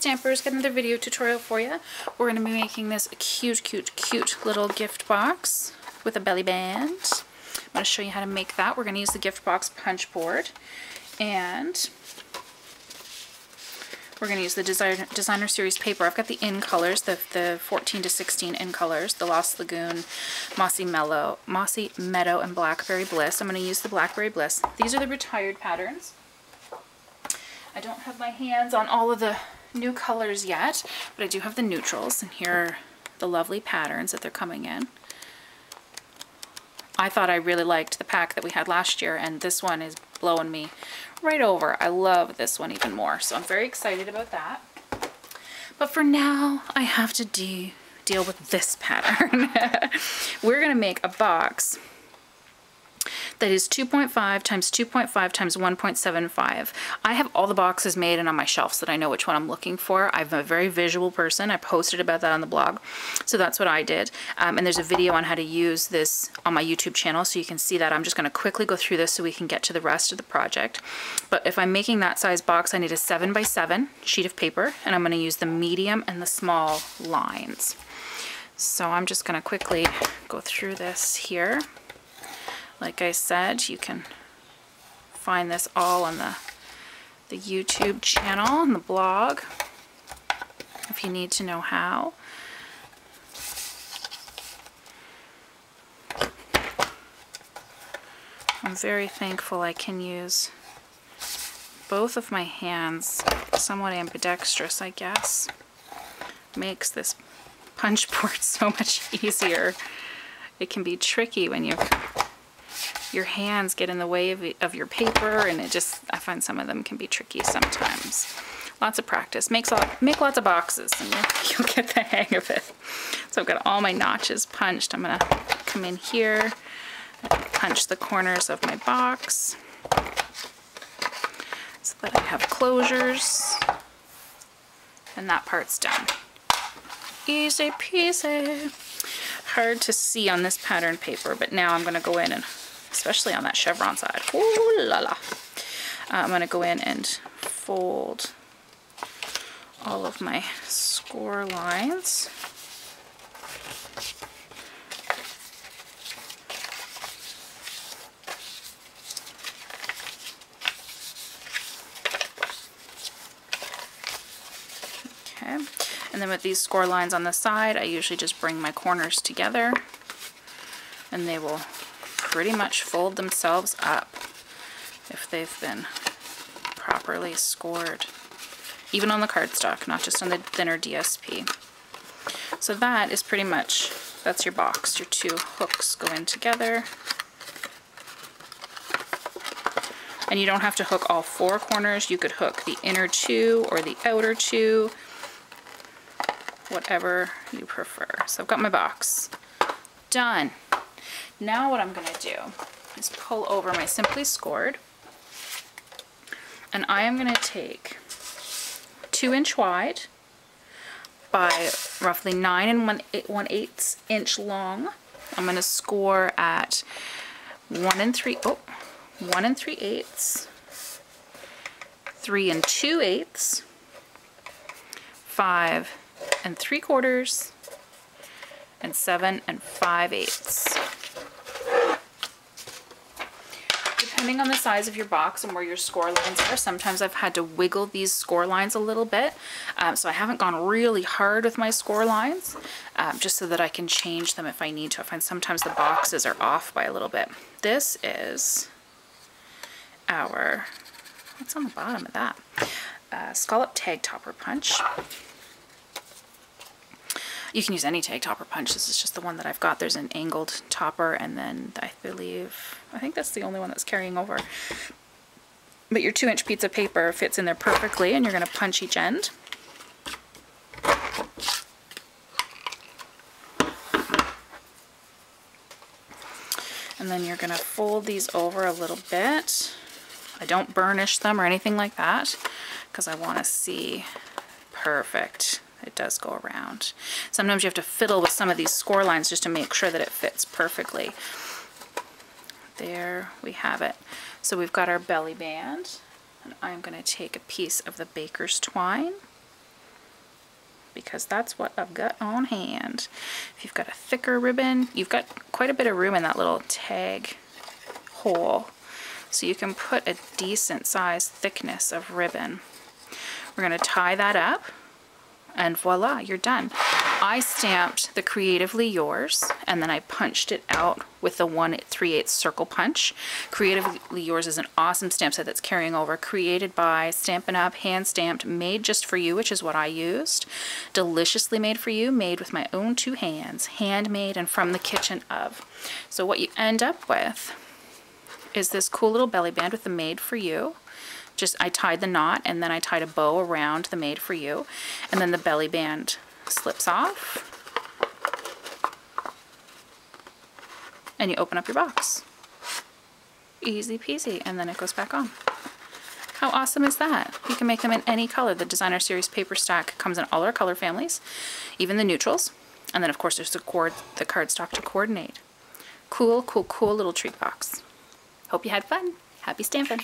Stampers, got another video tutorial for you. We're going to be making this cute little gift box with a belly band. I'm going to show you how to make that. We're going to use the gift box punch board, and we're going to use the Designer Series paper. I've got the in colors, the 14 to 16 in colors, the Lost Lagoon, Mossy Meadow, and Blackberry Bliss. I'm going to use the Blackberry Bliss. These are the retired patterns. I don't have my hands on all of the new colors yet, but I do have the neutrals, and here are the lovely patterns that they're coming in. I thought I really liked the pack that we had last year, and this one is blowing me right over. I love this one even more, so I'm very excited about that. But for now, I have to deal with this pattern. We're gonna make a box that is 2.5 times 2.5 times 1.75. I have all the boxes made and on my shelves so that I know which one I'm looking for. I'm a very visual person. I posted about that on the blog, so that's what I did. And there's a video on how to use this on my YouTube channel, so you can see that. I'm just going to quickly go through this so we can get to the rest of the project. But if I'm making that size box, I need a 7x7 sheet of paper, and I'm going to use the medium and the small lines. So I'm just going to quickly go through this here. Like I said, you can find this all on the YouTube channel and the blog if you need to know how. I'm very thankful I can use both of my hands, somewhat ambidextrous, I guess. Makes this punch board so much easier. It can be tricky when your hands get in the way of your paper, and I find some of them can be tricky sometimes. Lots of practice. Make lots of boxes and you'll get the hang of it. So I've got all my notches punched. I'm gonna come in here and punch the corners of my box so that I have closures, and that part's done. Easy peasy. Hard to see on this pattern paper, but now I'm gonna go in and, especially on that chevron side, ooh la la, I'm going to go in and fold all of my score lines. Okay, and then with these score lines on the side, I usually just bring my corners together, and they will pretty much fold themselves up if they've been properly scored, even on the cardstock, not just on the thinner DSP. So that is pretty much, that's your box. Your two hooks go in together, and you don't have to hook all four corners. You could hook the inner two or the outer two, whatever you prefer. So I've got my box done. Now what I'm going to do is pull over my Simply Scored, and I am going to take 2-inch wide by roughly 9 1/8 inch long. I'm going to score at 1 3/8, 3 2/8, 5 3/4, and 7 5/8. Depending on the size of your box and where your score lines are, sometimes I've had to wiggle these score lines a little bit. So I haven't gone really hard with my score lines, just so that I can change them if I need to. I find sometimes the boxes are off by a little bit. This is our, what's on the bottom of that? Scallop Tag Topper Punch. You can use any tag topper punch. This is just the one that I've got. There's an angled topper, and then I think that's the only one that's carrying over. But your 2-inch pizza paper fits in there perfectly, and you're going to punch each end. And then you're going to fold these over a little bit. I don't burnish them or anything like that, because I want to see perfect. It does go around. Sometimes you have to fiddle with some of these score lines just to make sure that it fits perfectly. There we have it. So we've got our belly band, and I'm going to take a piece of the baker's twine, because that's what I've got on hand. If you've got a thicker ribbon, you've got quite a bit of room in that little tag hole, so you can put a decent size thickness of ribbon. We're going to tie that up, and voila, you're done. I stamped the Creatively Yours, and then I punched it out with the 1/3/8 circle punch. Creatively Yours is an awesome stamp set that's carrying over. Created by Stampin' Up, hand stamped, made just for you, which is what I used. Deliciously made for you, made with my own 2 hands, handmade and from the kitchen of. So what you end up with is this cool little belly band with the made for you. I tied the knot, and then I tied a bow around the made for you, and then the belly band slips off, and you open up your box. Easy peasy, and then it goes back on. How awesome is that? You can make them in any color. The Designer Series paper stack comes in all our color families, even the neutrals, and then of course there's the cardstock to coordinate. Cool, cool, cool little treat box. Hope you had fun. Happy stamping!